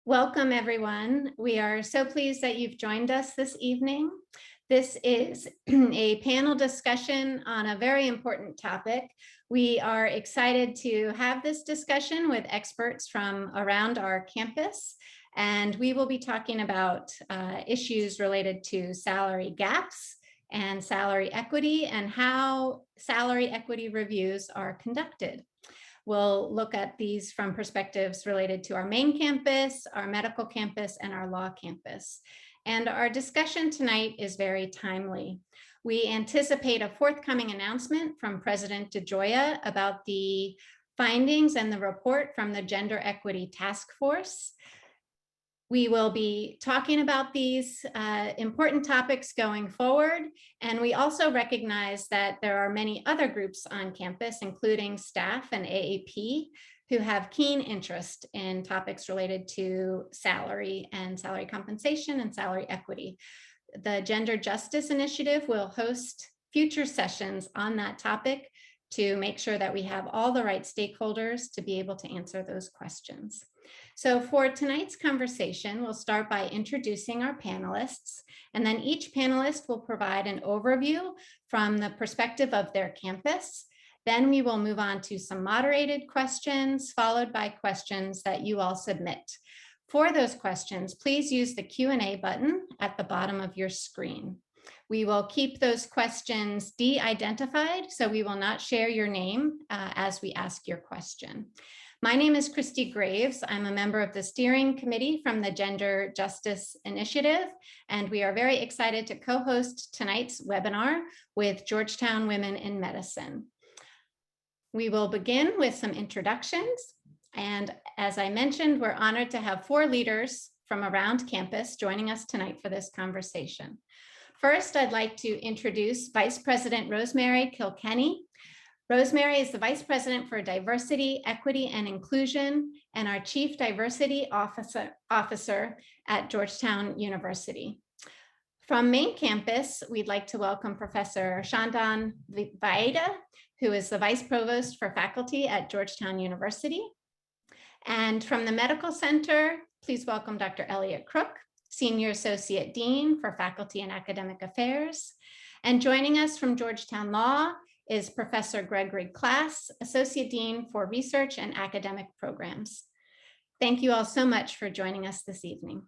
Welcome, everyone. We are so pleased that you've joined us this evening. This is a panel discussion on a very important topic. We are excited to have this discussion with experts from around our campus, and we will be talking about issues related to salary gaps and salary equity and how salary equity reviews are conducted. We'll look at these from perspectives related to our main campus, our medical campus, and our law campus. And our discussion tonight is very timely. We anticipate a forthcoming announcement from President DeGioia about the findings and the report from the Gender Equity Task Force. We will be talking about these important topics going forward, and we also recognize that there are many other groups on campus, including staff and AAP, who have keen interest in topics related to salary and salary compensation and salary equity. The Gender Justice Initiative will host future sessions on that topic to make sure that we have all the right stakeholders to be able to answer those questions. So for tonight's conversation, we'll start by introducing our panelists, and then each panelist will provide an overview from the perspective of their campus. Then we will move on to some moderated questions, followed by questions that you all submit. For those questions, please use the Q&A button at the bottom of your screen. We will keep those questions de-identified, so we will not share your name as we ask your question. My name is Kristi Graves. I'm a member of the steering committee from the Gender Justice Initiative, and we are very excited to co-host tonight's webinar with Georgetown Women in Medicine. We will begin with some introductions, and as I mentioned, we're honored to have 4 leaders from around campus joining us tonight for this conversation. First, I'd like to introduce Vice President Rosemary Kilkenny. Rosemary is the Vice President for Diversity, Equity, and Inclusion, and our Chief Diversity Officer at Georgetown University. From main campus, we'd like to welcome Professor Shandan Vaida, who is the Vice Provost for Faculty at Georgetown University. And from the Medical Center, please welcome Dr. Elliot Crook, Senior Associate Dean for Faculty and Academic Affairs. And joining us from Georgetown Law is Professor Gregory Klass, Associate Dean for Research and Academic Programs. Thank you all so much for joining us this evening.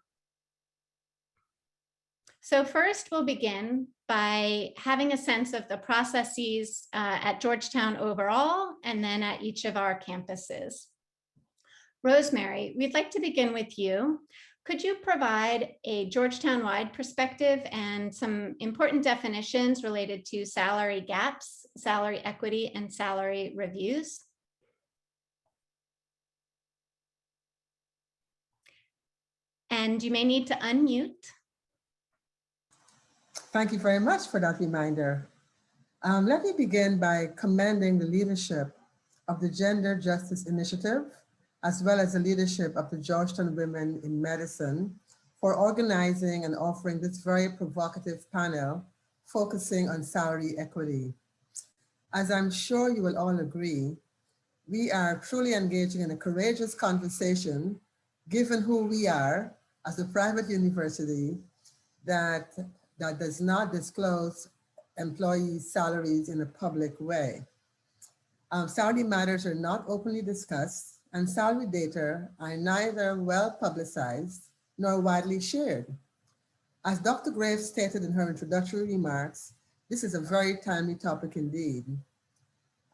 So first, we'll begin by having a sense of the processes at Georgetown overall, and then at each of our campuses. Rosemary, we'd like to begin with you. Could you provide a Georgetown-wide perspective and some important definitions related to salary gaps, salary equity, and salary reviews? And you may need to unmute. Thank you very much for that reminder. Let me begin by commending the leadership of the Gender Justice Initiative, as well as the leadership of the Georgetown Women in Medicine, for organizing and offering this very provocative panel focusing on salary equity. As I'm sure you will all agree, we are truly engaging in a courageous conversation, given who we are as a private university that does not disclose employees' salaries in a public way. Salary matters are not openly discussed, and salary data are neither well publicized nor widely shared. As Dr. Graves stated in her introductory remarks, this is a very timely topic indeed.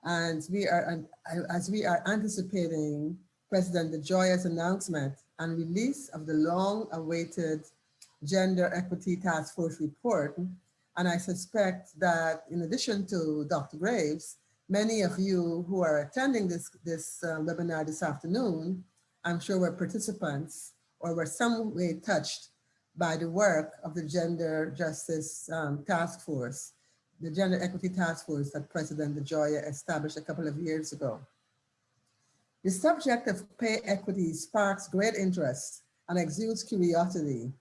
And as we are anticipating President DeGioia's announcement and release of the long-awaited Gender Equity Task Force report, and I suspect that in addition to Dr. Graves, many of you who are attending this webinar this afternoon, I'm sure were participants or were some way touched by the work of the Gender Justice Task Force, the Gender Equity Task Force that President DeGioia established a couple of years ago. The subject of pay equity sparks great interest and exudes curiosity,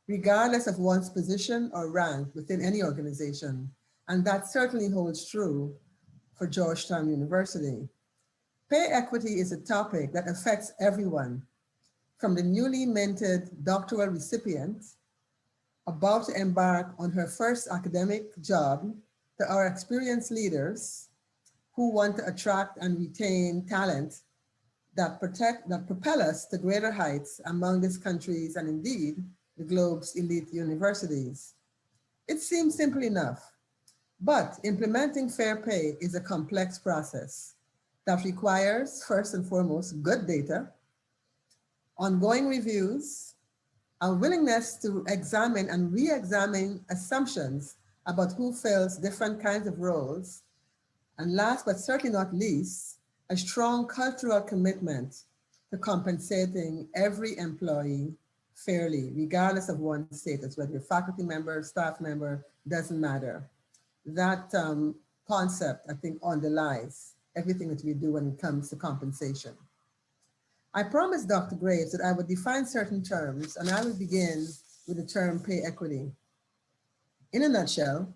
regardless of one's position or rank within any organization, and that certainly holds true for Georgetown University. Pay equity is a topic that affects everyone, from the newly minted doctoral recipient about to embark on her first academic job to our experienced leaders who want to attract and retain talent that propel us to greater heights among this country's and indeed the globe's elite universities. It seems simple enough, but implementing fair pay is a complex process that requires, first and foremost, good data, ongoing reviews, a willingness to examine and re-examine assumptions about who fills different kinds of roles, and last but certainly not least, a strong cultural commitment to compensating every employee fairly, regardless of one's status, whether you're a faculty member, staff member, doesn't matter. That concept, I think, underlies everything that we do when it comes to compensation. I promised Dr. Graves that I would define certain terms, and I will begin with the term pay equity. In a nutshell,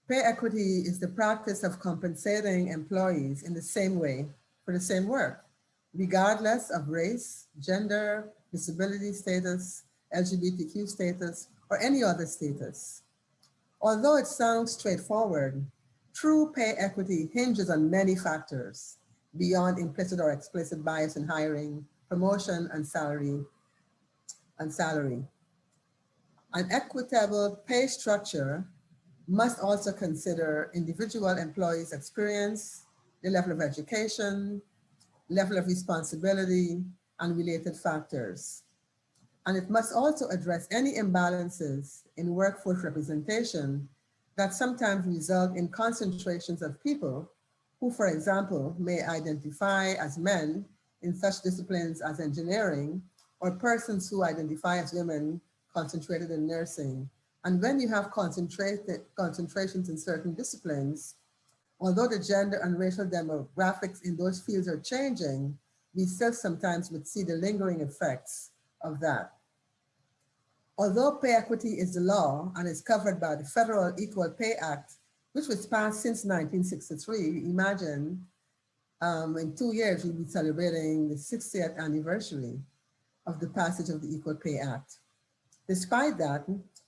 pay equity is the practice of compensating employees in the same way for the same work, regardless of race, gender, disability status, LGBTQ status, or any other status. Although it sounds straightforward, true pay equity hinges on many factors beyond implicit or explicit bias in hiring, promotion, and salary. An equitable pay structure must also consider individual employees' experience, their level of education, level of responsibility, and related factors. And it must also address any imbalances in workforce representation that sometimes result in concentrations of people who, for example, may identify as men in such disciplines as engineering, or persons who identify as women concentrated in nursing. And when you have concentrations in certain disciplines, although the gender and racial demographics in those fields are changing, we still sometimes would see the lingering effects of that. Although pay equity is the law and is covered by the Federal Equal Pay Act, which was passed since 1963, imagine in 2 years we'll be celebrating the 60th anniversary of the passage of the Equal Pay Act. Despite that,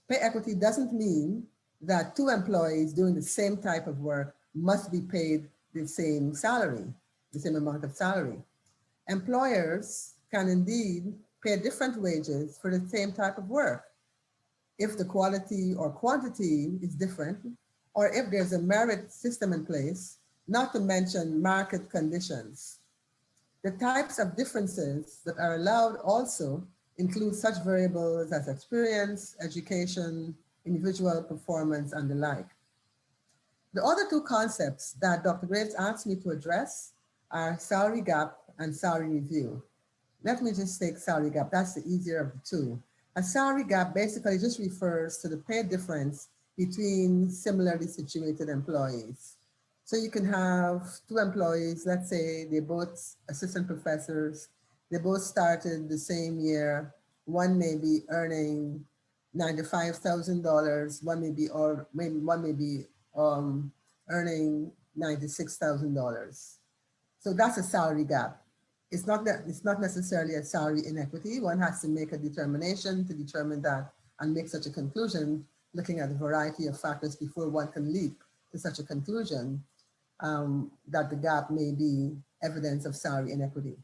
pay equity doesn't mean that two employees doing the same type of work must be paid the same salary, the same amount of salary. Employers can indeed pay different wages for the same type of work if the quality or quantity is different, or if there's a merit system in place, not to mention market conditions. The types of differences that are allowed also include such variables as experience, education, individual performance, and the like. The other two concepts that Dr. Graves asked me to address are salary gap and salary review. Let me just take salary gap, that's the easier of the two. A salary gap basically just refers to the pay difference between similarly situated employees. So you can have two employees, let's say they're both assistant professors, they both started the same year. One may be earning $95,000, one may be earning $96,000. So that's a salary gap. It's not necessarily a salary inequity. One has to make a determination to determine that and make such a conclusion, looking at a variety of factors before one can leap to such a conclusion that the gap may be evidence of salary inequity.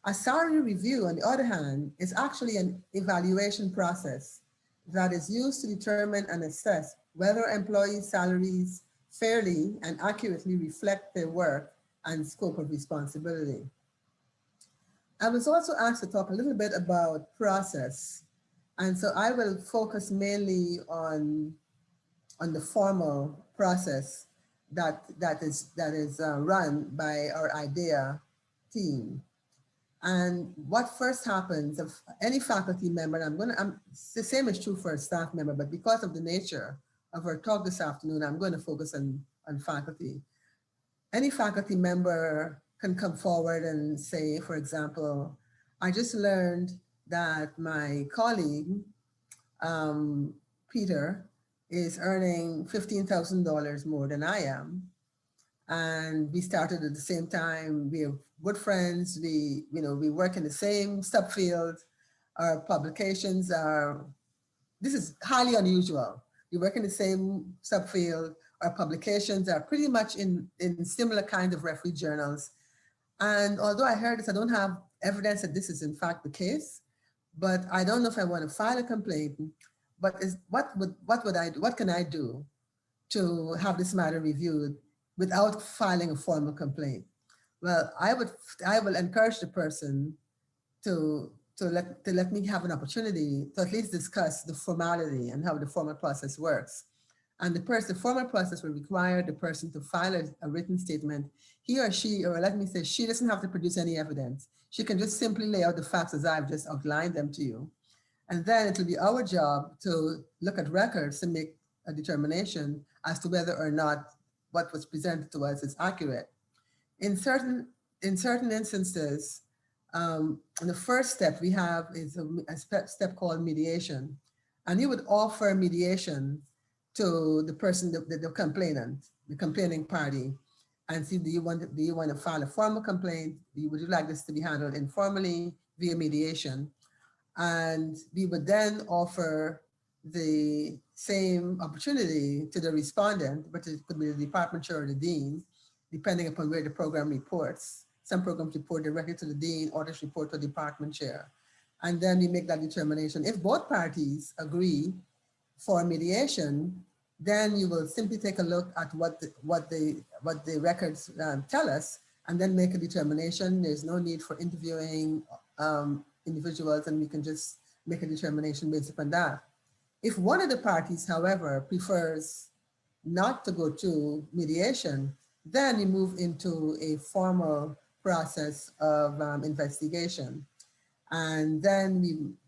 A salary review, on the other hand, is actually an evaluation process that is used to determine and assess whether employees' salaries fairly and accurately reflect their work and scope of responsibility. I was also asked to talk a little bit about process. And so I will focus mainly on the formal process that is run by our IDEA team. And what first happens of any faculty member, and the same is true for a staff member, but because of the nature of our talk this afternoon, I'm going to focus on faculty. Any faculty member can come forward and say, for example, I just learned that my colleague, Peter, is earning $15,000 more than I am. And we started at the same time, we have good friends. We work in the same subfield. Our publications are, this is highly unusual. We work in the same subfield. Our publications are pretty much in similar kind of referee journals. And although I heard this, I don't have evidence that this is in fact the case, but I don't know if I want to file a complaint, but what can I do to have this matter reviewed without filing a formal complaint? Well, I will encourage the person to let me have an opportunity to at least discuss the formality and how the formal process works. And the formal process will require the person to file a written statement. He or she, or let me say, she doesn't have to produce any evidence. She can just simply lay out the facts as I've just outlined them to you. And then it will be our job to look at records to make a determination as to whether or not what was presented to us is accurate. In certain instances, the first step we have is a step called mediation. And you would offer mediation to the person, the complainant, the complaining party, and see, do you want to file a formal complaint? Would you like this to be handled informally via mediation? And we would then offer the same opportunity to the respondent, but it could be the department chair or the dean, depending upon where the program reports. Some programs report directly to the dean, others report to the department chair. And then we make that determination. If both parties agree for mediation, then you will simply take a look at what the records tell us, and then make a determination. There's no need for interviewing individuals, and we can just make a determination based upon that. If one of the parties, however, prefers not to go to mediation, then we move into a formal process of investigation. And then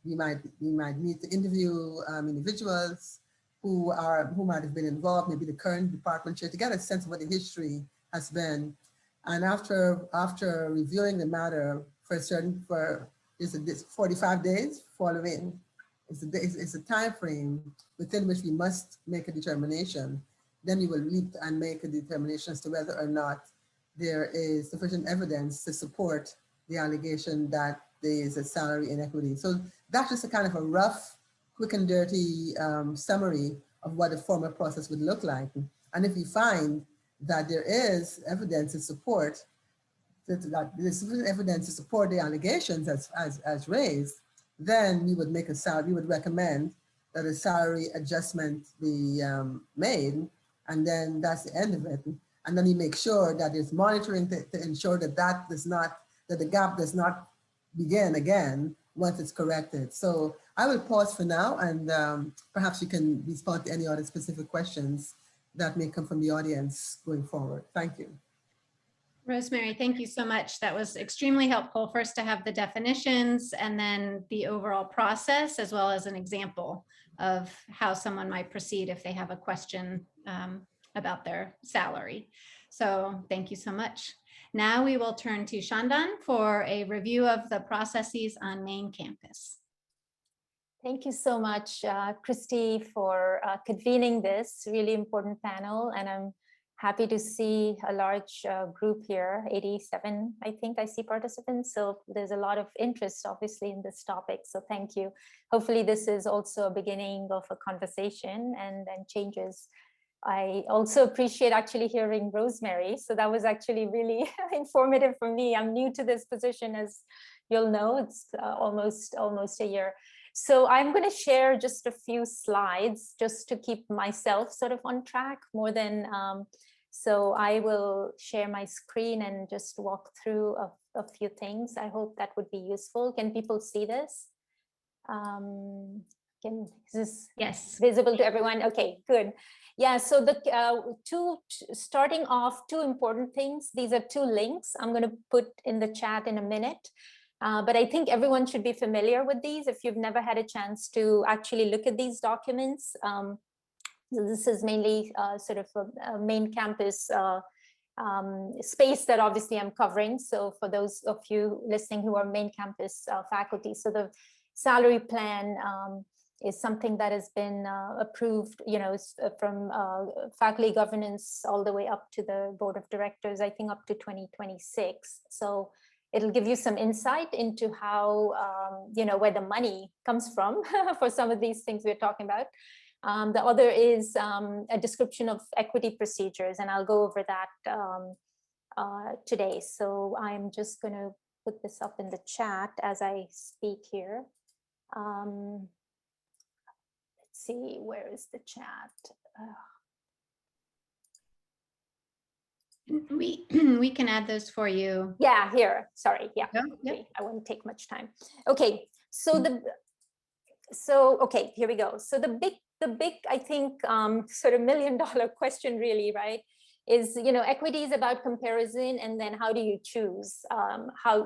we might need to interview individuals who might have been involved, maybe the current department chair, to get a sense of what the history has been. And after reviewing the matter for 45 days following, it's a time frame within which we must make a determination. Then we will leap and make a determination as to whether or not there is sufficient evidence to support the allegation that there is a salary inequity. So that's just a kind of a rough, quick and dirty summary of what a formal process would look like. And if we find that there is evidence to support, that there's sufficient evidence to support the allegations as raised, then we would recommend that a salary adjustment be made, and then that's the end of it. And then you make sure that there's monitoring to ensure that the gap does not begin again once it's corrected. So I will pause for now, and perhaps you can respond to any other specific questions that may come from the audience going forward. Thank you. Rosemary, thank you so much. That was extremely helpful. First to have the definitions, and then the overall process, as well as an example of how someone might proceed if they have a question about their salary. So thank you so much. Now we will turn to Shandan for a review of the processes on main campus. Thank you so much, Kristi, for convening this really important panel. And I'm happy to see a large group here, 87, I think I see participants. So there's a lot of interest, obviously, in this topic. So thank you. Hopefully this is also a beginning of a conversation and changes. I also appreciate actually hearing Rosemary. So that was actually really informative for me. I'm new to this position, as you'll know. It's almost a year. So I'm going to share just a few slides just to keep myself sort of on track more than, so I will share my screen and just walk through a few things. I hope that would be useful. Can people see this? Is this yes visible to everyone? Okay, good. Yeah, so the starting off, two important things. These are two links I'm going to put in the chat in a minute. But I think everyone should be familiar with these if you've never had a chance to actually look at these documents. So this is mainly sort of a main campus space that obviously I'm covering. So for those of you listening who are main campus faculty, so the salary plan is something that has been approved, from faculty governance all the way up to the board of directors, I think up to 2026. So it'll give you some insight into how, where the money comes from for some of these things we're talking about. The other is a description of equity procedures, and I'll go over that today. So I'm just going to put this up in the chat as I speak here. Let's see, where is the chat? We can add those for you. Yeah, here. Sorry. Yeah, Yep. okay. I won't take much time. Okay, so okay, here we go. So the big, I think, sort of $1 million question, really, right, is, equity is about comparison, and then how do you choose how,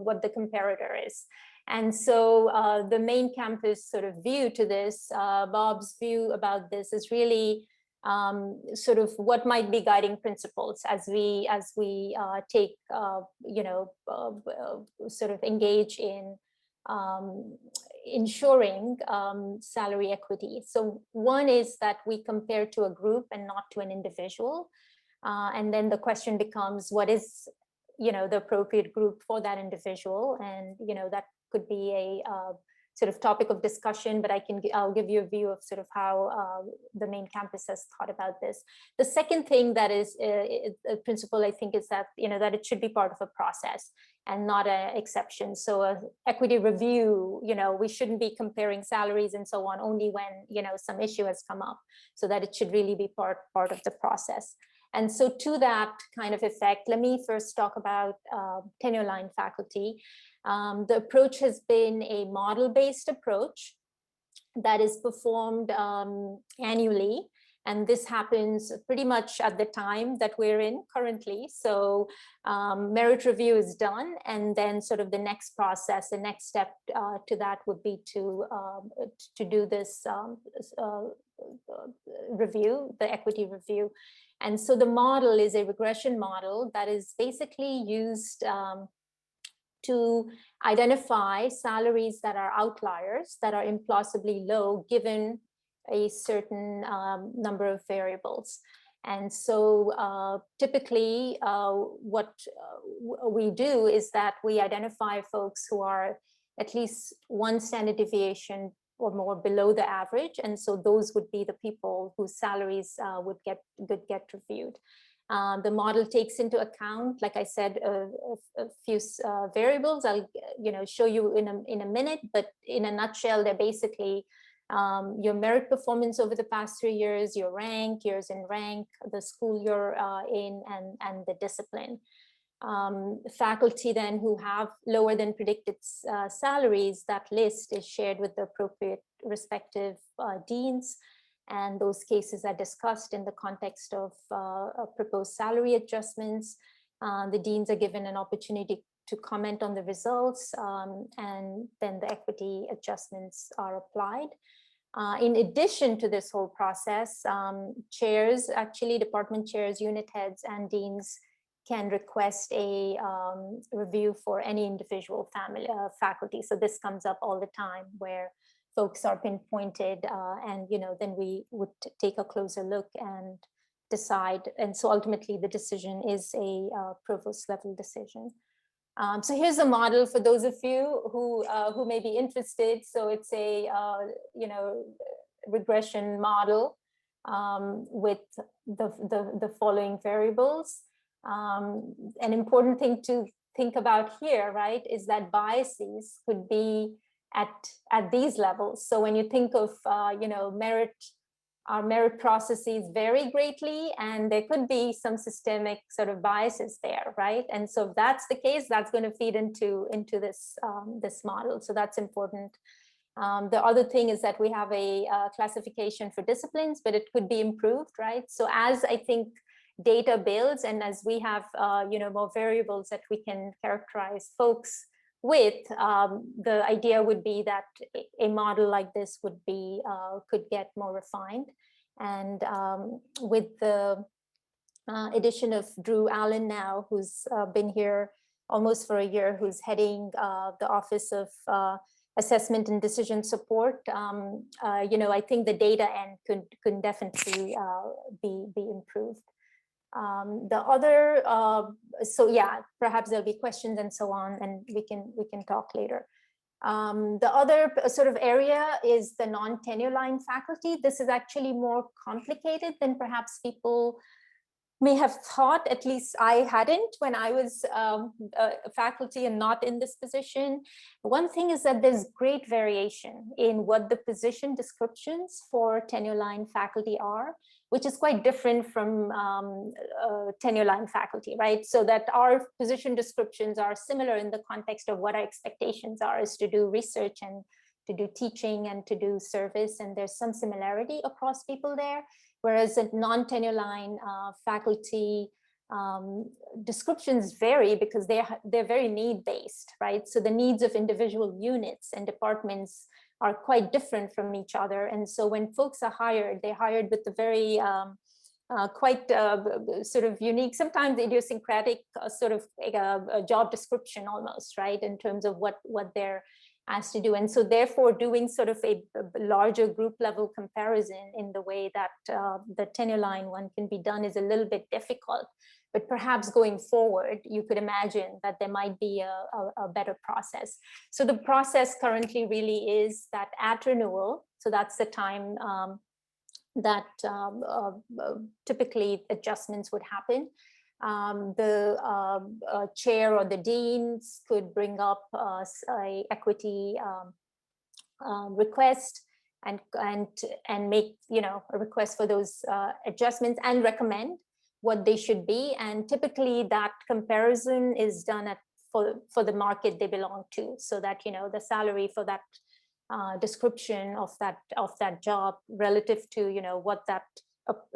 what the comparator is. And so the main campus sort of view to this, Bob's view about this is really sort of what might be guiding principles as we take, sort of engage in ensuring salary equity. So one is that we compare to a group and not to an individual. And then the question becomes, what is, the appropriate group for that individual? And, that could be a sort of topic of discussion, but I'll give you a view of sort of how the main campus has thought about this. The second thing that is a principle, I think, is that, that it should be part of a process and not an exception. So a equity review, we shouldn't be comparing salaries and so on only when, some issue has come up, so that it should really be part of the process. And so to that kind of effect, let me first talk about tenure line faculty. The approach has been a model-based approach that is performed annually. And this happens pretty much at the time that we're in currently. So merit review is done, and then sort of the next process, the next step to that would be to do this review, the equity review. And so the model is a regression model that is basically used to identify salaries that are outliers, that are implausibly low given a certain number of variables. And so typically what we do is that we identify folks who are at least one standard deviation or more below the average. And so those would be the people whose salaries would get reviewed. The model takes into account, like I said, a few variables. I'll show you in a minute, but in a nutshell, they're basically your merit performance over the past 3 years, your rank, years in rank, the school you're in, and the discipline. Faculty then who have lower than predicted salaries, that list is shared with the appropriate respective deans. And those cases are discussed in the context of proposed salary adjustments. The deans are given an opportunity to comment on the results, and then the equity adjustments are applied. In addition to this whole process, chairs, actually department chairs, unit heads, and deans can request a review for any individual faculty. So this comes up all the time where folks are pinpointed, and then we would take a closer look and decide. And so ultimately the decision is a provost level decision. So here's a model for those of you who may be interested. So it's a regression model with the following variables. An important thing to think about here, right, is that biases could be at these levels. So when you think of merit, our merit processes vary greatly, and there could be some systemic sort of biases there, right? And so if that's the case, that's going to feed into this this model. So that's important. The other thing is that we have a classification for disciplines, but it could be improved, right? So as I think data builds, and as we have more variables that we can characterize folks with, the idea would be that a model like this would be could get more refined. And with the addition of Drew Allen now, who's been here almost for a year, who's heading the Office of Assessment and Decision Support, I think the data end could definitely be improved. The other, so yeah, perhaps there'll be questions and so on, and we can talk later. The other sort of area is the non-tenure line faculty. This is actually more complicated than perhaps people may have thought. At least I hadn't when I was a faculty and not in this position. One thing is that there's great variation in what the position descriptions for tenure line faculty are, which is quite different from tenure line faculty, right? So that our position descriptions are similar in the context of what our expectations are, is to do research and to do teaching and to do service, and there's some similarity across people there. Whereas at non-tenure line faculty descriptions vary because they're very need-based, right? So the needs of individual units and departments are quite different from each other. And so when folks are hired, they're hired with a very quite sort of unique, sometimes idiosyncratic sort of a job description almost, right? In terms of what they're asked to do. And so therefore doing sort of a larger group level comparison in the way that the tenure line one can be done is a little bit difficult. But perhaps going forward, you could imagine that there might be a better process. So the process currently really is that at renewal, so that's the time that typically adjustments would happen. The chair or the deans could bring up a equity request and make, you know, a request for those adjustments and recommend what they should be. And typically that comparison is done at for the market they belong to, so that, you know, the salary for that description of that job relative to, you know, what that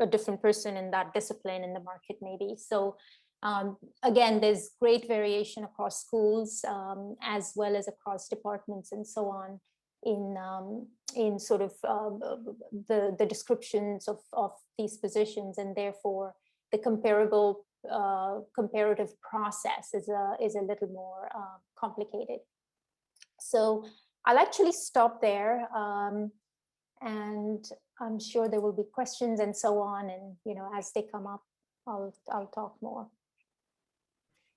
a different person in that discipline in the market maybe. So again, there's great variation across schools as well as across departments and so on in sort of the descriptions of these positions, and therefore the comparative process is a little more complicated. So I'll actually stop there. And I'm sure there will be questions and so on, and, you know, as they come up, I'll talk more.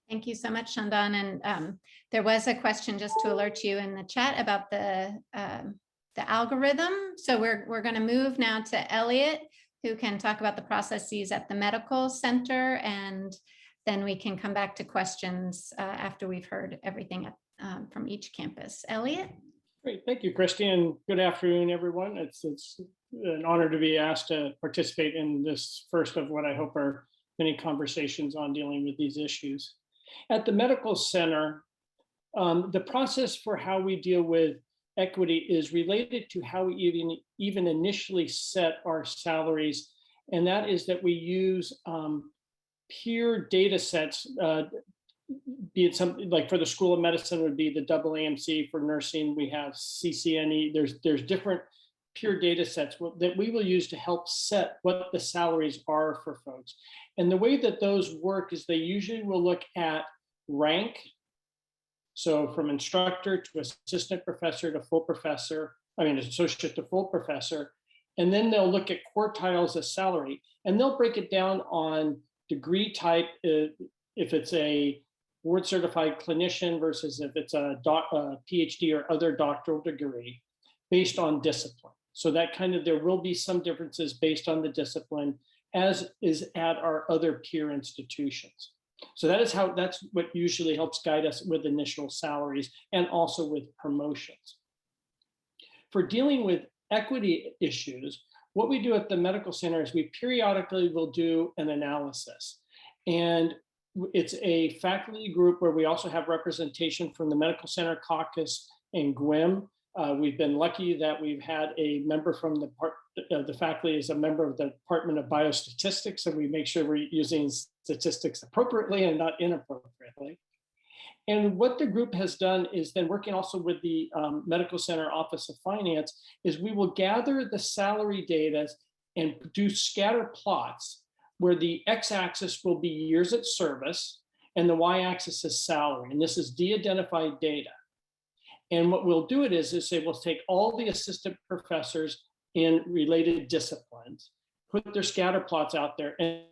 Thank you so much, Chandan. And there was a question just to alert you in the chat about the algorithm. So we're going to move now to Elliot, who can talk about the processes at the medical center, and then we can come back to questions after we've heard everything from each campus. Elliot? Great, thank you, Kristi, and good afternoon, everyone. It's an honor to be asked to participate in this first of what I hope are many conversations on dealing with these issues. At the medical center, the process for how we deal with equity is related to how we even initially set our salaries, and that is that we use peer data sets, be it something like for the School of Medicine would be the AAMC, for nursing we have CCNE. There's different peer data sets that we will use to help set what the salaries are for folks. And the way that those work is they usually will look at rank. So from instructor to assistant professor to full professor, associate to full professor. And then they'll look at quartiles of salary, and they'll break it down on degree type, if it's a board certified clinician versus if it's a PhD or other doctoral degree, based on discipline. So that there will be some differences based on the discipline, as is at our other peer institutions. So that's what usually helps guide us with initial salaries and also with promotions. For dealing with equity issues, what we do at the medical center is we periodically will do an analysis. And it's a faculty group where we also have representation from the Medical Center Caucus and GWIM. We've been lucky that we've had a member from the faculty is a member of the Department of Biostatistics, and we make sure we're using statistics appropriately and not inappropriately. And what the group has done is then working also with the Medical Center Office of Finance is we will gather the salary data and do scatter plots where the x-axis will be years at service and the y-axis is salary. And this is de-identified data. And what we'll do is say we'll take all the assistant professors in related disciplines, put their scatter plots out there, and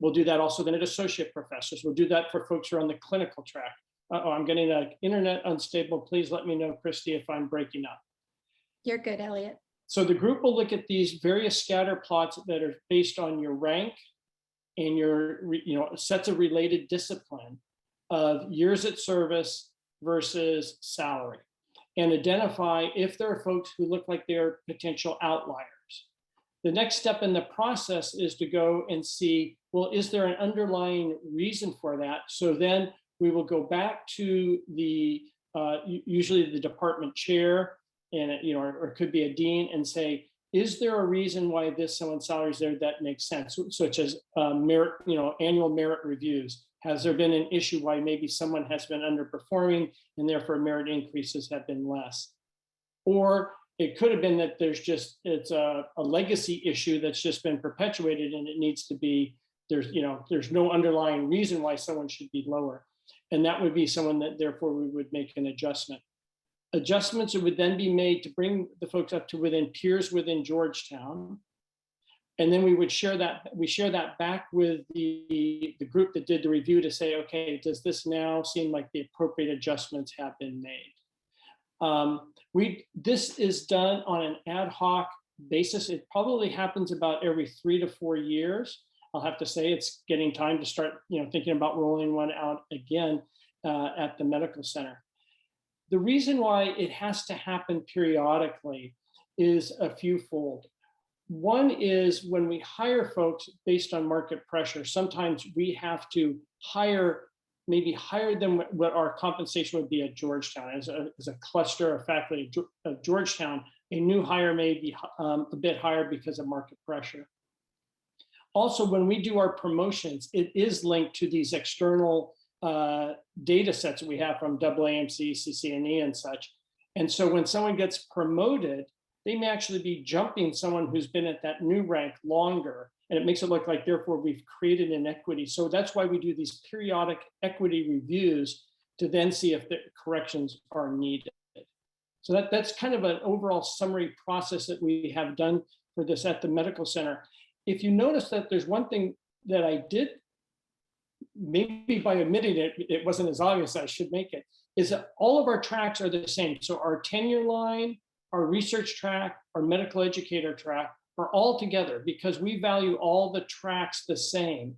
We'll do that also then at associate professors. We'll do that for folks who are on the clinical track. I'm getting an internet unstable. Please let me know, Kristi, if I'm breaking up. You're good, Elliot. So the group will look at these various scatter plots that are based on your rank and your sets of related discipline of years at service versus salary, and identify if there are folks who look like they're potential outliers. The next step in the process is to go and see, well, is there an underlying reason for that? So then we will go back to the usually the department chair, and or it could be a dean, and say, is there a reason why someone's salary is there that makes sense, such as merit, annual merit reviews? Has there been an issue why maybe someone has been underperforming and therefore merit increases have been less? Or it could have been that it's a legacy issue that's just been perpetuated and it needs to be, there's no underlying reason why someone should be lower. And that would be someone that therefore we would make an adjustment. Adjustments would then be made to bring the folks up to within peers within Georgetown. And then we would share that back with the group that did the review to say, okay, does this now seem like the appropriate adjustments have been made? This is done on an ad hoc basis. It probably happens about every 3 to 4 years. I'll have to say it's getting time to start, thinking about rolling one out again at the medical center. The reason why it has to happen periodically is a fewfold. One is when we hire folks based on market pressure, sometimes we have to maybe higher than what our compensation would be at Georgetown. As a cluster of faculty of Georgetown, a new hire may be a bit higher because of market pressure. Also, when we do our promotions, it is linked to these external data sets that we have from AAMC, CCNE, and such. And so when someone gets promoted, they may actually be jumping someone who's been at that new rank longer. And it makes it look like, therefore, we've created an equity. So that's why we do these periodic equity reviews to then see if the corrections are needed. So that's kind of an overall summary process that we have done for this at the medical center. If you notice that there's one thing that I did, maybe by omitting it, it wasn't as obvious, I should make it, is that all of our tracks are the same. So our tenure line, our research track, our medical educator track are all together because we value all the tracks the same.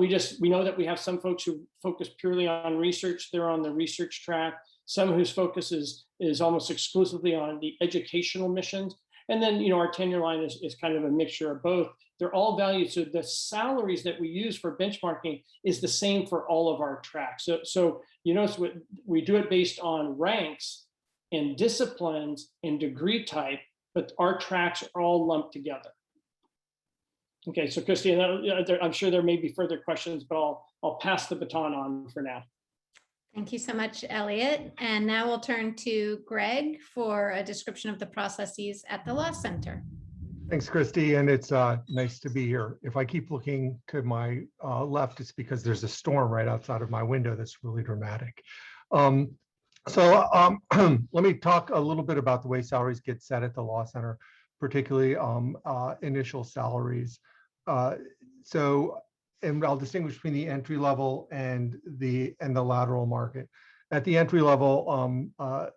We know that we have some folks who focus purely on research, they're on the research track, some whose focus is almost exclusively on the educational missions. And then, our tenure line is kind of a mixture of both. They're all valued. So the salaries that we use for benchmarking is the same for all of our tracks. So you notice we do it based on ranks and disciplines and degree type, but our tracks are all lumped together. Okay, so Kristi, I'm sure there may be further questions, but I'll pass the baton on for now. Thank you so much, Elliot. And now we'll turn to Greg for a description of the processes at the Law Center. Thanks, Kristi, and it's nice to be here. If I keep looking to my left, it's because there's a storm right outside of my window that's really dramatic. Let me talk a little bit about the way salaries get set at the Law Center, particularly initial salaries. And I'll distinguish between the entry level and the lateral market. At the entry level,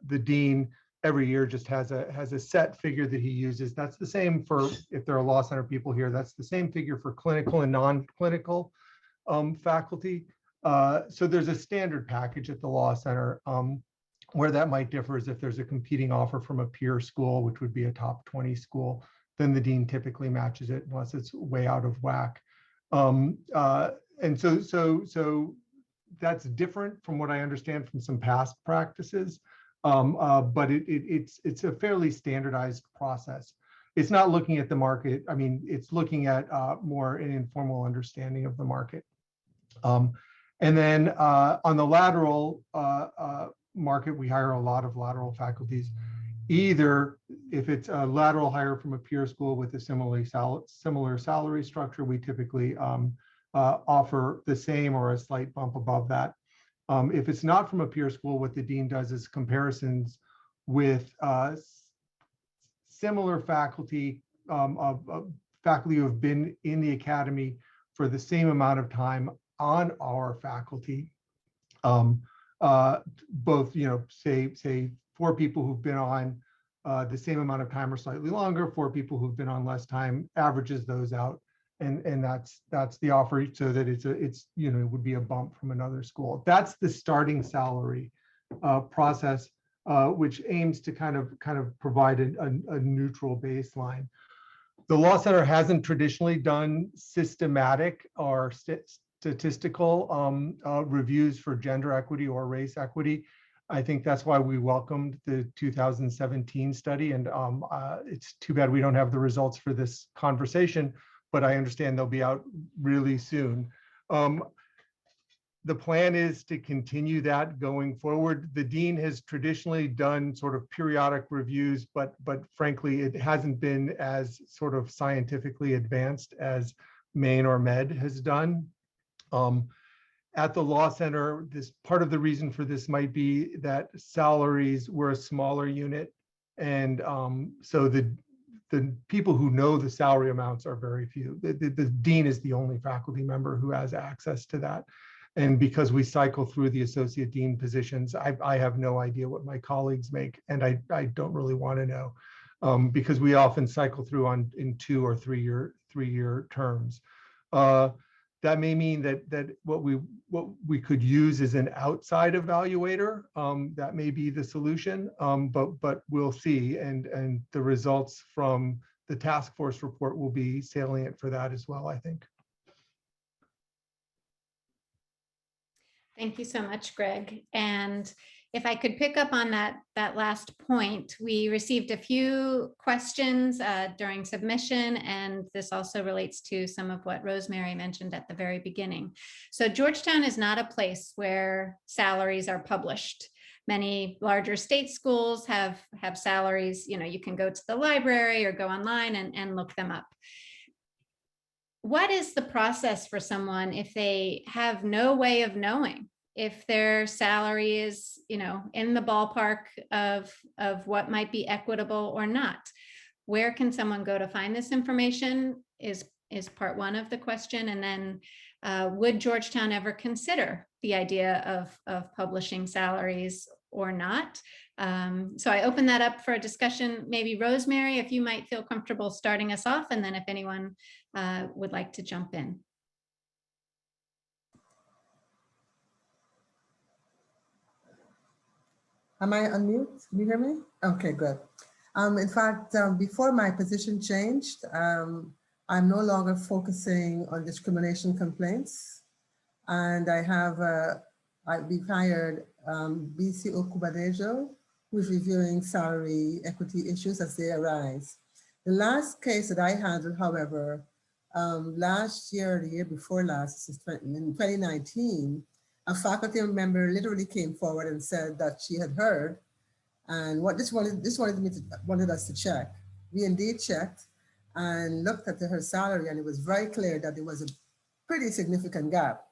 the dean every year just has a set figure that he uses. That's the same for, if there are Law Center people here, that's the same figure for clinical and non-clinical faculty. So there's a standard package at the Law Center. Where that might differ is if there's a competing offer from a peer school, which would be a top 20 school, then the dean typically matches it unless it's way out of whack. And so that's different from what I understand from some past practices, but it's a fairly standardized process. It's not looking at the market. I mean, it's looking at more an informal understanding of the market. And then on the lateral market, we hire a lot of lateral faculties. Either if it's a lateral hire from a peer school with a similar salary structure, we typically offer the same or a slight bump above that. If it's not from a peer school, what the dean does is comparisons with similar faculty, of faculty who have been in the academy for the same amount of time on our faculty. Both, say 4 people who've been on the same amount of time or slightly longer, 4 people who've been on less time, averages those out. And that's the offer, so that it would be a bump from another school. That's the starting salary process, which aims to kind of provide a neutral baseline. The Law Center hasn't traditionally done systematic or statistical reviews for gender equity or race equity. I think that's why we welcomed the 2017 study, and it's too bad we don't have the results for this conversation, but I understand they'll be out really soon. The plan is to continue that going forward. The dean has traditionally done sort of periodic reviews, but frankly, it hasn't been as sort of scientifically advanced as Maine or Med has done. At the Law Center, this part of the reason for this might be that salaries were a smaller unit, and so the people who know the salary amounts are very few. The dean is the only faculty member who has access to that. And because we cycle through the associate dean positions, I have no idea what my colleagues make, and I don't really want to know, because we often cycle through in 2 or 3 year terms. That may mean that what we could use is an outside evaluator. That may be the solution, but we'll see. And the results from the task force report will be salient for that as well, I think. Thank you so much, Greg. And if I could pick up on that last point, we received a few questions during submission, and this also relates to some of what Rosemary mentioned at the very beginning. So Georgetown is not a place where salaries are published. Many larger state schools have salaries, you can go to the library or go online and look them up. What is the process for someone if they have no way of knowing if their salary is, in the ballpark of what might be equitable or not? Where can someone go to find this information is part one of the question. And then would Georgetown ever consider the idea of publishing salaries or not? So I open that up for a discussion. Maybe Rosemary, if you might feel comfortable starting us off, and then if anyone would like to jump in. Am I on mute? Can you hear me? Okay, good. In fact, before my position changed, I'm no longer focusing on discrimination complaints. And we've hired BC Okubadejo, who's reviewing salary equity issues as they arise. The last case that I handled, however, last year, the year before last, in 2019, a faculty member literally came forward and said that she had heard, and wanted us to check. We indeed checked and looked at her salary, and it was very clear that there was a pretty significant gap.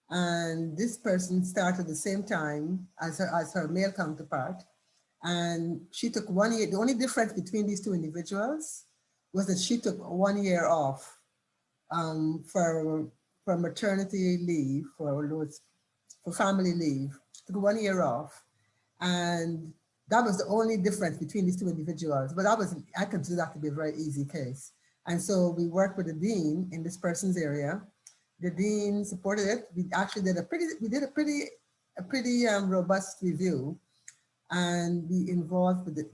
And this person started the same time as her male counterpart, and she took 1 year. The only difference between these two individuals was that she took 1 year off for maternity leave, for family leave, took 1 year off. And that was the only difference between these two individuals. But I consider that to be a very easy case. And so we worked with the dean in this person's area. The dean supported it. We actually did a pretty robust review. And we involved the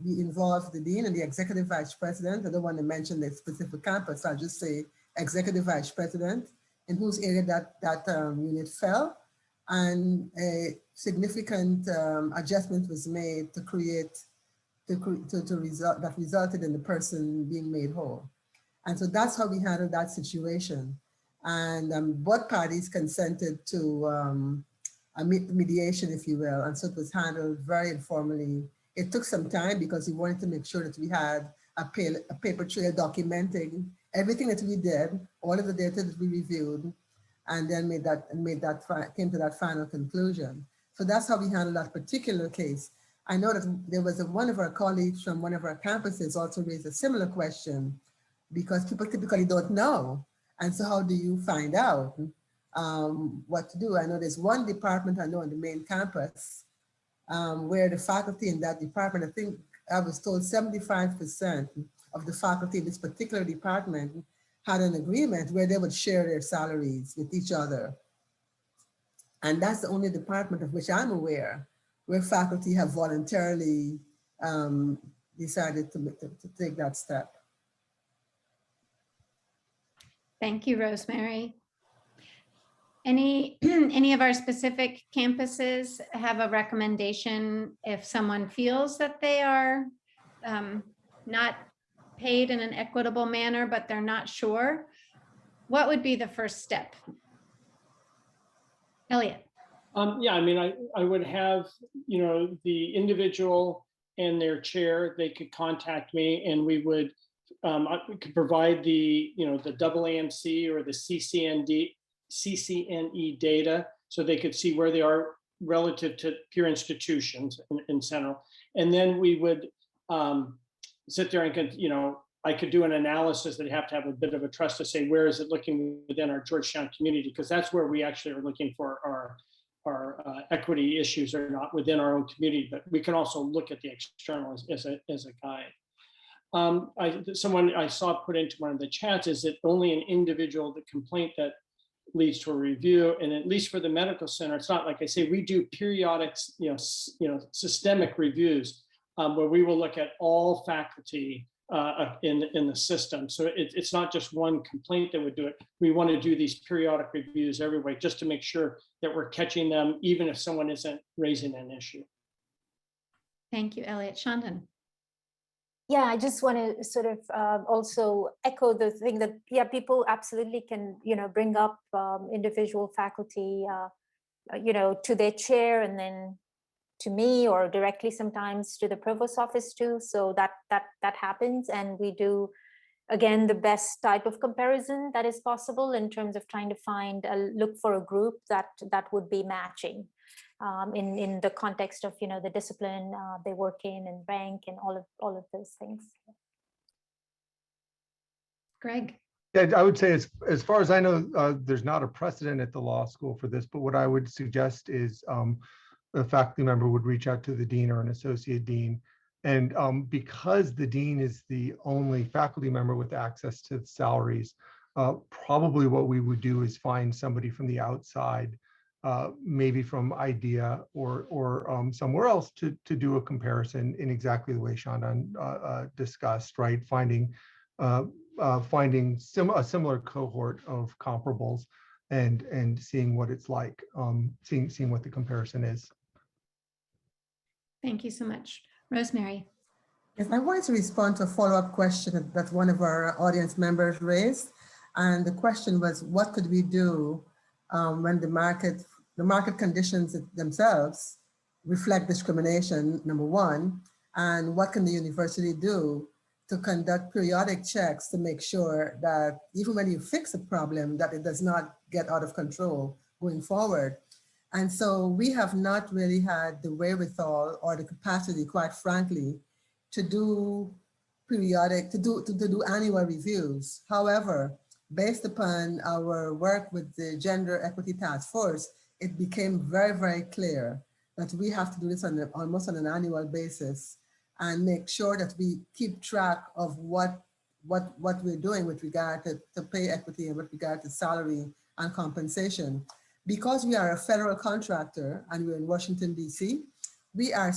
dean and the executive vice president. I don't want to mention the specific campus, I'll just say executive vice president, in whose area that unit fell. And a significant adjustment was made that resulted in the person being made whole. And so that's how we handled that situation. And both parties consented to a mediation, if you will. And so it was handled very informally. It took some time because we wanted to make sure that we had a paper trail documenting everything that we did, all of the data that we reviewed, and then came to that final conclusion. So that's how we handled that particular case. I know that there was one of our colleagues from one of our campuses also raised a similar question, because people typically don't know. And so how do you find out what to do? I know there's one department I know on the main campus where the faculty in that department, I think I was told 75% of the faculty in this particular department had an agreement where they would share their salaries with each other. And that's the only department of which I'm aware where faculty have voluntarily decided to take that step. Thank you, Rosemary. Any of our specific campuses have a recommendation if someone feels that they are not paid in an equitable manner, but they're not sure? What would be the first step? Elliot. Yeah, I mean, I would have, the individual and their chair, they could contact me and we would, I could provide the, the AAMC or the CCNE data so they could see where they are relative to peer institutions in Central. And then we would sit there and I could do an analysis that have to have a bit of a trust to say, where is it looking within our Georgetown community? Because that's where we actually are looking for our equity issues are not within our own community, but we can also look at the external as a guide. Someone I saw put into one of the chats is that only an individual, the complaint that leads to a review, and at least for the medical center, it's not like I say, we do periodic, systemic reviews where we will look at all faculty in the system. So it's not just one complaint that would do it. We want to do these periodic reviews everywhere just to make sure that we're catching them, even if someone isn't raising an issue. Thank you, Elliot. Shantan. Yeah, I just want to sort of also echo the thing that, yeah, people absolutely can, bring up individual faculty, to their chair and then to me or directly sometimes to the provost's office too. So that happens, and we do, again, the best type of comparison that is possible in terms of trying to look for a group that would be matching in the context of the discipline they work in and rank and all of those things. Greg. Yeah, I would say as far as I know, there's not a precedent at the law school for this, but what I would suggest is a faculty member would reach out to the dean or an associate dean. And because the dean is the only faculty member with access to salaries, probably what we would do is find somebody from the outside, maybe from IDEA or somewhere else to do a comparison in exactly the way Shantan discussed, right? Finding a similar cohort of comparables and seeing what it's like, seeing what the comparison is. Thank you so much. Rosemary. Yes, I wanted to respond to a follow-up question that one of our audience members raised. And the question was, what could we do when the market conditions themselves reflect discrimination, number one, and what can the university do to conduct periodic checks to make sure that even when you fix a problem, that it does not get out of control going forward. And so we have not really had the wherewithal or the capacity, quite frankly, to do annual reviews. However, based upon our work with the Gender Equity Task Force, it became very, very clear that we have to do this almost on an annual basis and make sure that we keep track of what we're doing with regard to pay equity and with regard to salary and compensation. Because we are a federal contractor and we're in Washington, D.C., we are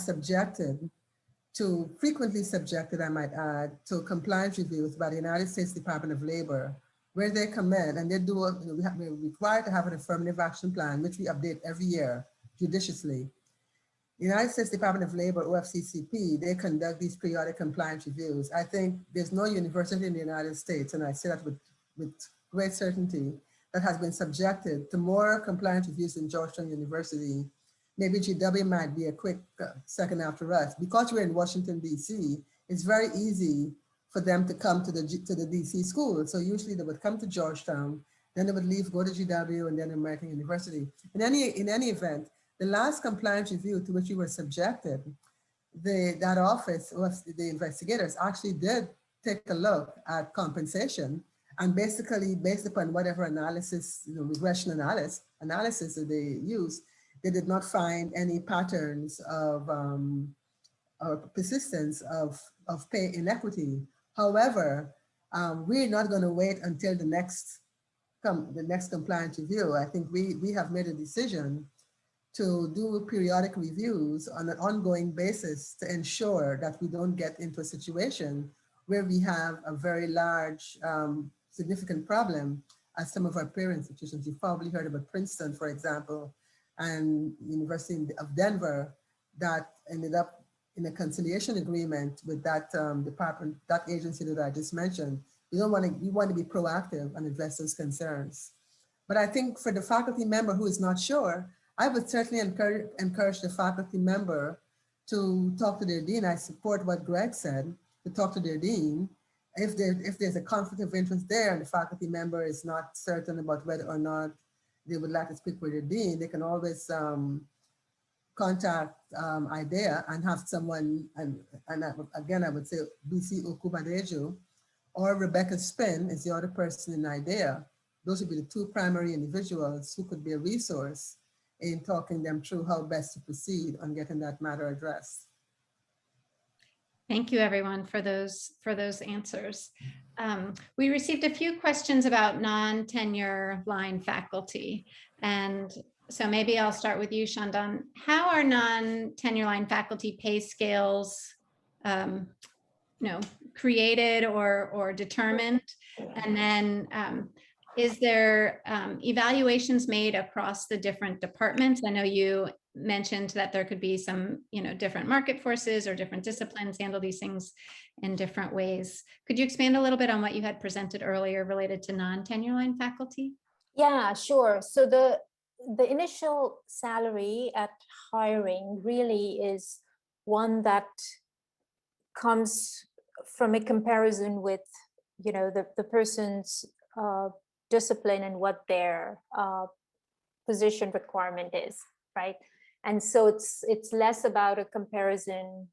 frequently subjected, I might add, to compliance reviews by the United States Department of Labor, where they come in and they do, we're required to have an affirmative action plan, which we update every year judiciously. The United States Department of Labor, OFCCP, they conduct these periodic compliance reviews. I think there's no university in the United States, and I say that with great certainty, that has been subjected to more compliance reviews than Georgetown University. Maybe GWIM might be a quick second after us. Because we're in Washington, D.C., it's very easy for them to come to the D.C. school. So usually they would come to Georgetown, then they would leave, go to GW, and then American University. In any event, the last compliance review to which we were subjected, that office, the investigators actually did take a look at compensation And basically, based upon whatever analysis, regression analysis that they use, they did not find any patterns of or persistence of pay inequity. However, we're not going to wait until the next compliance review. I think we have made a decision to do periodic reviews on an ongoing basis to ensure that we don't get into a situation where we have a very large, significant problem at some of our peer institutions. You've probably heard about Princeton, for example, and University of Denver that ended up in a conciliation agreement with that department, that agency that I just mentioned. We want to be proactive and address those concerns. But I think for the faculty member who is not sure, I would certainly encourage the faculty member to talk to their dean. I support what Greg said, to talk to their dean. If there's a conflict of interest there and the faculty member is not certain about whether or not they would like to speak with their dean, they can always contact IDEA and have someone, and again, I would say BC Okubadeju or Rebecca Spin is the other person in IDEA. Those would be the two primary individuals who could be a resource in talking them through how best to proceed on getting that matter addressed. Thank you, everyone, for those answers. We received a few questions about non-tenure line faculty. And so maybe I'll start with you, Shandan. How are non-tenure line faculty pay scales created or determined? And then is there evaluations made across the different departments? I know you mentioned that there could be some, different market forces or different disciplines handle these things in different ways. Could you expand a little bit on what you had presented earlier related to non-tenure line faculty? Yeah, sure. So the initial salary at hiring really is one that comes from a comparison with, the person's discipline and what their position requirement is, right? And so it's less about a comparison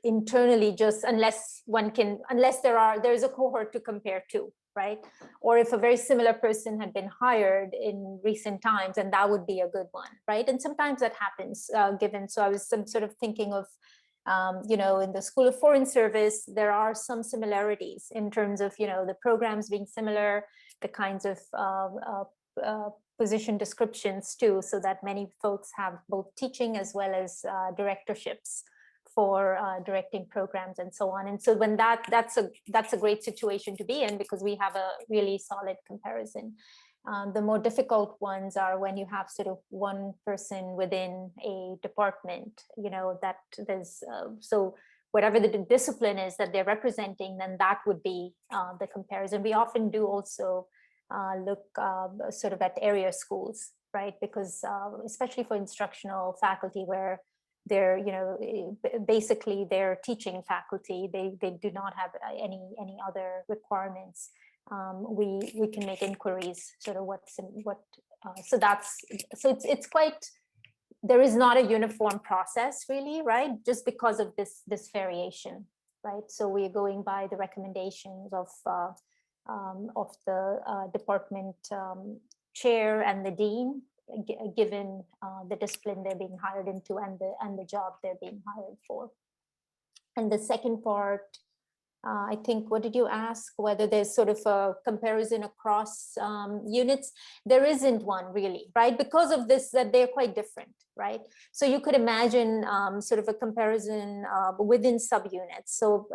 internally, just unless there's a cohort to compare to, right? Or if a very similar person had been hired in recent times, and that would be a good one, right? And sometimes that happens, so I was sort of thinking of, in the School of Foreign Service, there are some similarities in terms of, the programs being similar, the kinds of position descriptions too, so that many folks have both teaching as well as directorships for directing programs and so on. And so when that's a great situation to be in, because we have a really solid comparison. The more difficult ones are when you have sort of one person within a department, that there's, so whatever the discipline is that they're representing, then that would be the comparison. We often do also look sort of at area schools, right? Because especially for instructional faculty where they're, basically they're teaching faculty, they do not have any other requirements. We can make inquiries sort of so it's quite, there is not a uniform process really, right? Just because of this variation, right? So we're going by the recommendations of the department chair and the dean, given the discipline they're being hired into and the job they're being hired for. And the second part, I think, what did you ask? Whether there's sort of a comparison across units? There isn't one really, right? Because of this, that they're quite different, right? So you could imagine sort of a comparison within subunits. So,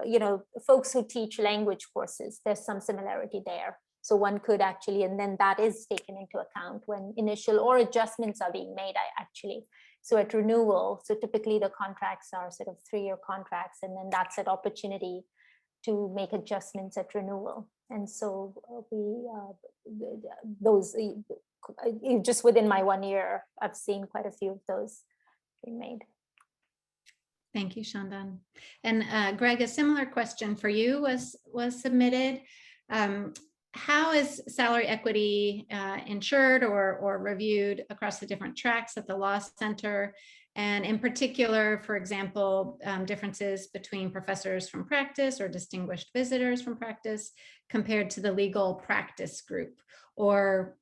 folks who teach language courses, there's some similarity there. So one could actually, and then that is taken into account when initial or adjustments are being made, actually. So at renewal, so typically the contracts are sort of 3-year contracts, and then that's an opportunity to make adjustments at renewal. And so those, just within my 1 year, I've seen quite a few of those being made. Thank you, Shandan. And Greg, a similar question for you was submitted. how is salary equity ensured or reviewed across the different tracks at the law center? And in particular, for example, differences between professors from practice or distinguished visitors from practice compared to the legal practice group, or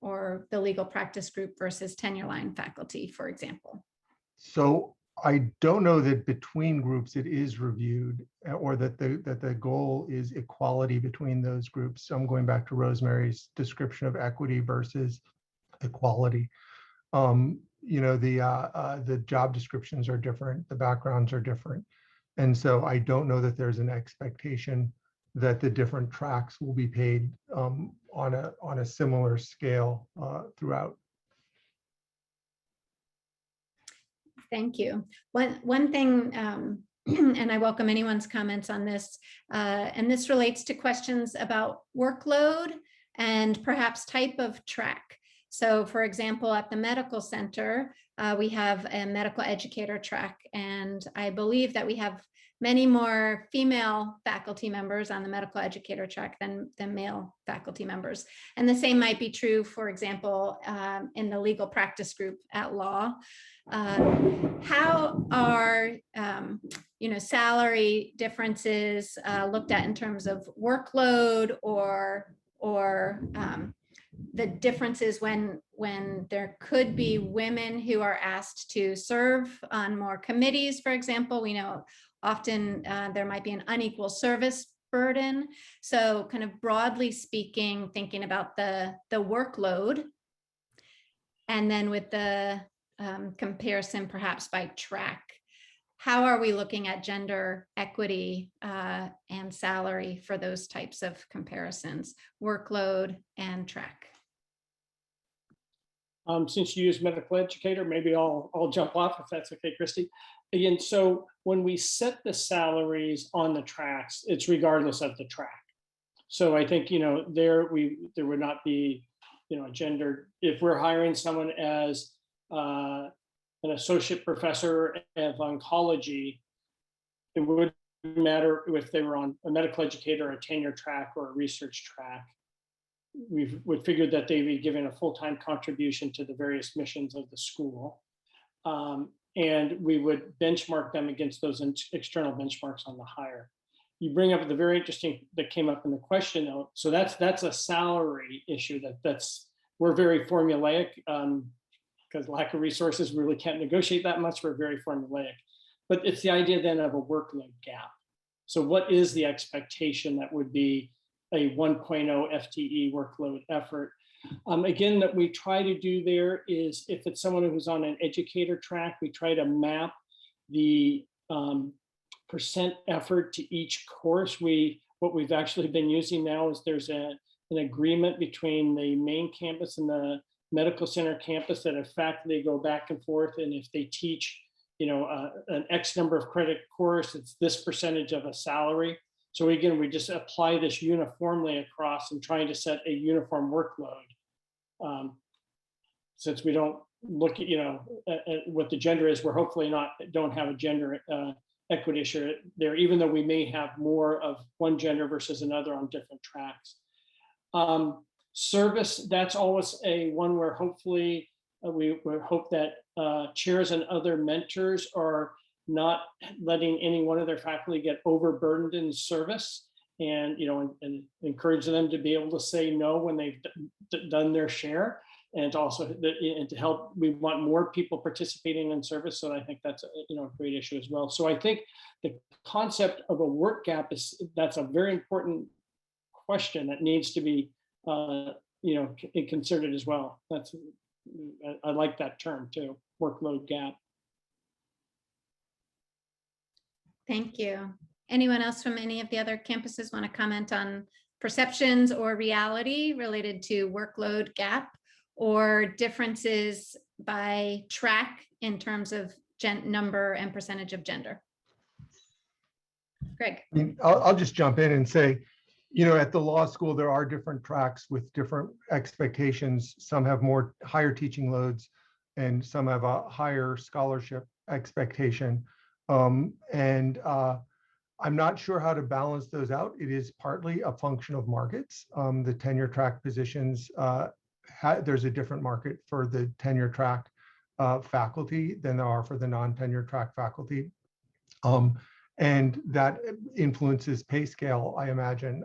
the legal practice group versus tenure line faculty, for example. So I don't know that between groups it is reviewed, or that the goal is equality between those groups. So I'm going back to Rosemary's description of equity versus equality. The job descriptions are different, the backgrounds are different. And so I don't know that there's an expectation that the different tracks will be paid on a similar scale throughout. Thank you. One thing, and I welcome anyone's comments on this, and this relates to questions about workload and perhaps type of track. So for example, at the medical center, we have a medical educator track, and I believe that we have many more female faculty members on the medical educator track than male faculty members. And the same might be true, for example, in the legal practice group at law. How are salary differences looked at in terms of workload, or the differences when there could be women who are asked to serve on more committees, for example? We know often there might be an unequal service burden. So kind of broadly speaking, thinking about the workload, and then with the comparison perhaps by track, how are we looking at gender equity and salary for those types of comparisons, workload and track? Since you use medical educator, maybe I'll jump off if that's okay, Kristi. Again, so when we set the salaries on the tracks, it's regardless of the track. So I think, there would not be, a gender. If we're hiring someone as an associate professor of oncology, it wouldn't matter if they were on a medical educator, a tenure track, or a research track. We figured that they'd be given a full-time contribution to the various missions of the school. And we would benchmark them against those external benchmarks on the hire. You bring up the very interesting that came up in the question though. So that's a salary issue we're very formulaic because lack of resources, we really can't negotiate that much. We're very formulaic, but it's the idea then of a workload gap. So what is the expectation that would be a 1.0 FTE workload effort? Again, that we try to do there is, if it's someone who's on an educator track, we try to map the percent effort to each course. What we've actually been using now is there's an agreement between the main campus and the medical center campus that if faculty go back and forth, and if they teach, an X number of credit course, it's this percentage of a salary. So again, we just apply this uniformly across and trying to set a uniform workload. Since we don't look at, at what the gender is, we're hopefully don't have a gender equity issue there, even though we may have more of one gender versus another on different tracks. Service, that's always one where hopefully we hope that chairs and other mentors are not letting any one of their faculty get overburdened in service, and and encourage them to be able to say no when they've done their share, and also to help. We want more people participating in service, so I think that's a great issue as well. So I think the concept of a work gap that's a very important question that needs to be considered as well. I like that term too, workload gap. Thank you. Anyone else from any of the other campuses want to comment on perceptions or reality related to workload gap or differences by track in terms of number and percentage of gender? Greg. I'll just jump in and say, at the law school, there are different tracks with different expectations. Some have higher teaching loads, and some have a higher scholarship expectation. I'm not sure how to balance those out. It is partly a function of markets. The tenure track positions, there's a different market for the tenure track faculty than there are for the non-tenure track faculty. And that influences pay scale, I imagine.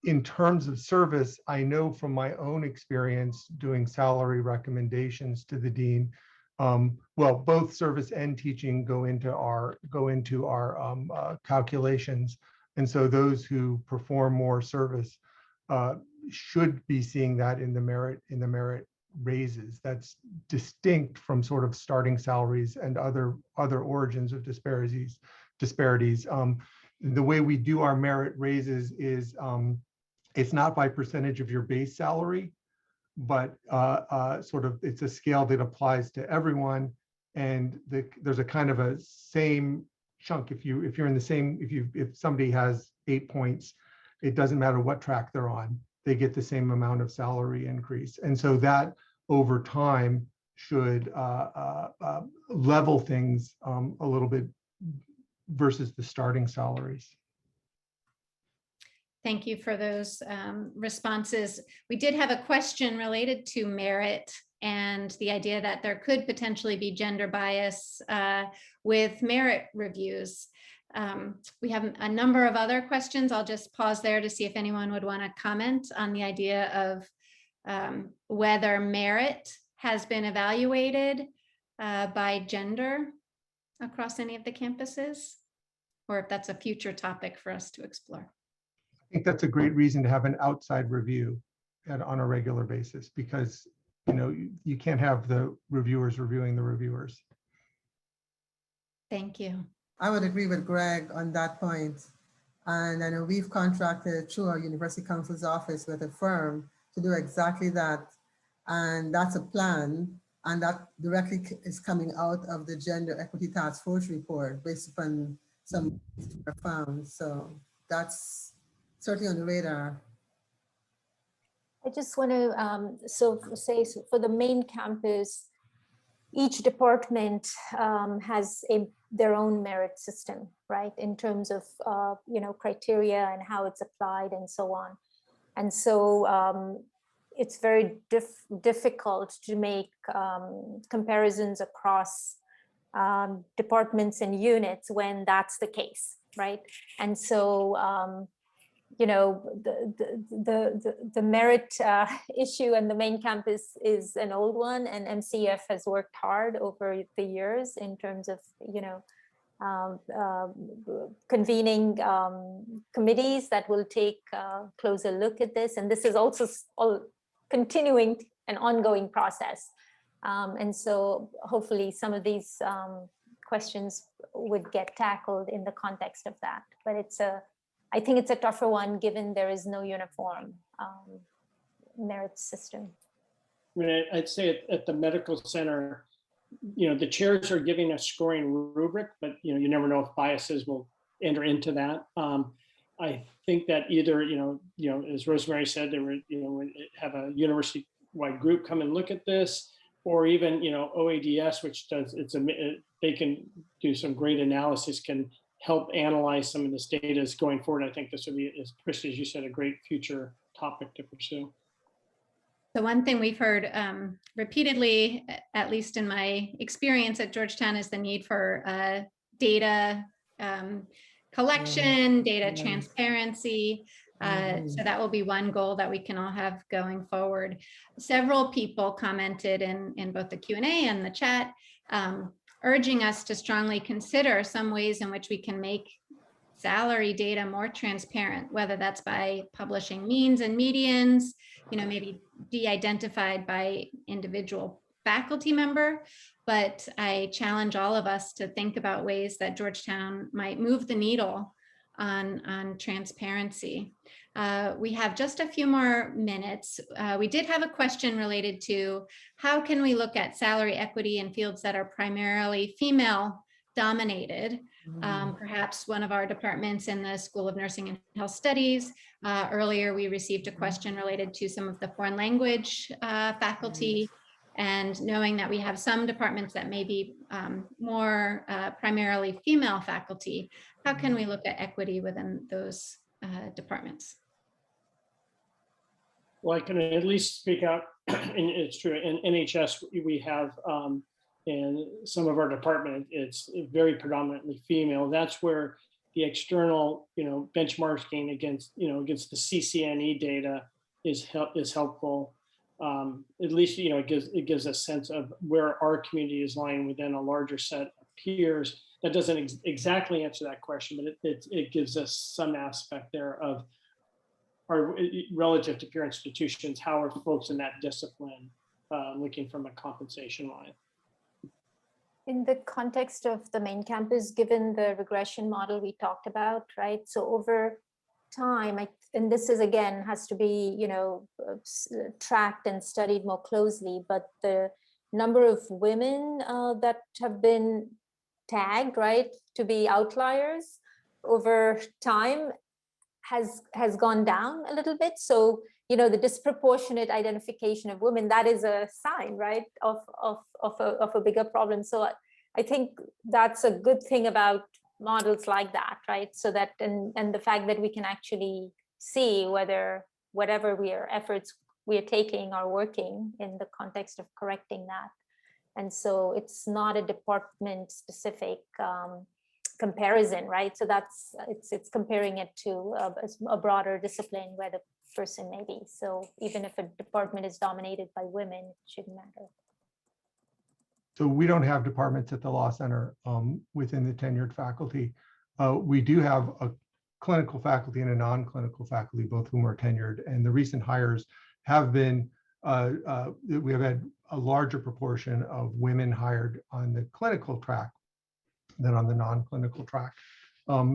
In terms of service, I know from my own experience doing salary recommendations to the dean, well, both service and teaching go into our calculations. And so those who perform more service should be seeing that in the merit raises. That's distinct from sort of starting salaries and other origins of disparities. The way we do our merit raises is it's not by percentage of your base salary, but sort of it's a scale that applies to everyone. And there's a kind of a same chunk. If you're in the same, if somebody has 8 points, it doesn't matter what track they're on, they get the same amount of salary increase. And so that over time should level things a little bit versus the starting salaries. Thank you for those responses. We did have a question related to merit and the idea that there could potentially be gender bias with merit reviews. We have a number of other questions. I'll just pause there to see if anyone would want to comment on the idea of whether merit has been evaluated by gender across any of the campuses, or if that's a future topic for us to explore. I think that's a great reason to have an outside review on a regular basis, because you can't have the reviewers reviewing the reviewers. Thank you. I would agree with Greg on that point. And I know we've contracted through our University Council's office with a firm to do exactly that. And that's a plan. And that directly is coming out of the Gender Equity Task Force report based upon some found. So that's certainly on the radar. I just want to say for the main campus, each department has their own merit system, right? In terms of criteria and how it's applied and so on. And so it's very difficult to make comparisons across departments and units when that's the case, right? And so the merit issue and the main campus is an old one, and MCF has worked hard over the years in terms of convening committees that will take a closer look at this, and this is also continuing an ongoing process, and so hopefully some of these questions would get tackled in the context of that, but I think it's a tougher one given there is no uniform merit system. I mean, I'd say at the medical center, the chairs are giving a scoring rubric, but you never know if biases will enter into that. I think that either as Rosemary said, they were have a university-wide group come and look at this, or even OADS, which does they can do some great analysis, can help analyze some of this data going forward. I think this would be, as Kristi, as you said, a great future topic to pursue. The one thing we've heard repeatedly, at least in my experience at Georgetown, is the need for data collection, data transparency. So that will be one goal that we can all have going forward. Several people commented in both the Q&A and the chat, urging us to strongly consider some ways in which we can make salary data more transparent, whether that's by publishing means and medians, maybe de-identified by individual faculty member. But I challenge all of us to think about ways that Georgetown might move the needle on transparency. We have just a few more minutes. We did have a question related to how can we look at salary equity in fields that are primarily female dominated. Perhaps one of our departments in the School of Nursing and Health Studies. Earlier, we received a question related to some of the foreign language faculty. And knowing that we have some departments that may be more primarily female faculty, how can we look at equity within those departments? Well, I can at least speak out, and it's true, in NHS, we have, in some of our department, it's very predominantly female. That's where the external, benchmarking against the CCNE data is helpful. At least, it gives a sense of where our community is lying within a larger set of peers. That doesn't exactly answer that question, but it gives us some aspect there of, are relative to peer institutions, how are folks in that discipline looking from a compensation line? In the context of the main campus, given the regression model we talked about, right? So over time, and this is again, has to be, tracked and studied more closely, but the number of women that have been tagged, right, to be outliers over time has gone down a little bit. So, the disproportionate identification of women, that is a sign, right, of a bigger problem. So I think that's a good thing about models like that, right? So that, and the fact that we can actually see whether whatever efforts we are taking are working in the context of correcting that. And so it's not a department specific comparison, right? So that's, it's comparing it to a broader discipline where the person may be. So even if a department is dominated by women, it shouldn't matter. So we don't have departments at the Law Center within the tenured faculty. We do have a clinical faculty and a non-clinical faculty, both whom are tenured. And the recent hires have been, we have had a larger proportion of women hired on the clinical track than on the non-clinical track.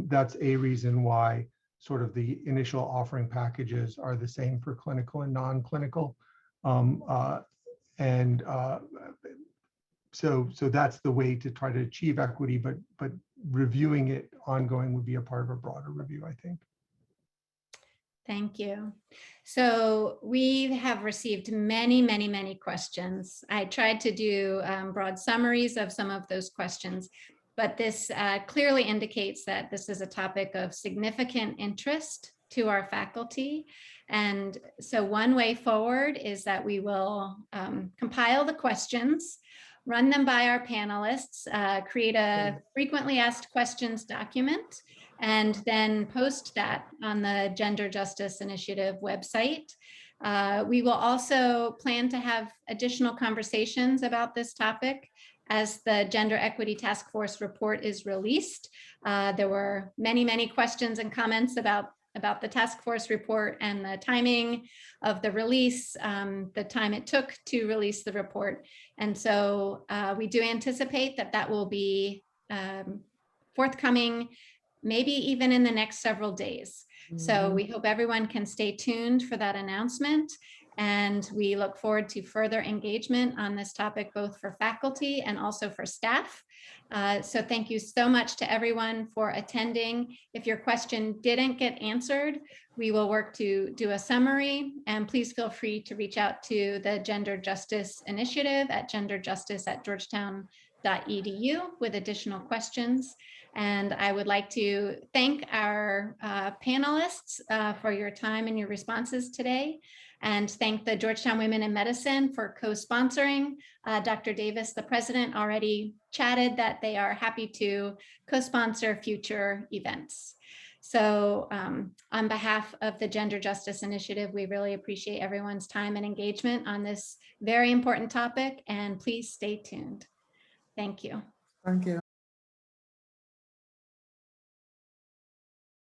That's a reason why sort of the initial offering packages are the same for clinical and non-clinical. So that's the way to try to achieve equity, but reviewing it ongoing would be a part of a broader review, I think. Thank you. So we have received many questions. I tried to do broad summaries of some of those questions, but this clearly indicates that this is a topic of significant interest to our faculty. And so one way forward is that we will compile the questions, run them by our panelists, create a frequently asked questions document, and then post that on the Gender Justice Initiative website. We will also plan to have additional conversations about this topic as the Gender Equity Task Force report is released. There were many questions and comments about the task force report and the timing of the release, the time it took to release the report. And so we do anticipate that will be forthcoming, maybe even in the next several days. So we hope everyone can stay tuned for that announcement. And we look forward to further engagement on this topic, both for faculty and also for staff. So thank you so much to everyone for attending. If your question didn't get answered, we will work to do a summary, and please feel free to reach out to the Gender Justice Initiative at genderjustice@georgetown.edu with additional questions. And I would like to thank our panelists for your time and your responses today, and thank the Georgetown Women in Medicine for co-sponsoring. Dr. Davis, the president, already chatted that they are happy to co-sponsor future events. So on behalf of the Gender Justice Initiative, we really appreciate everyone's time and engagement on this very important topic, and please stay tuned. Thank you. Thank you.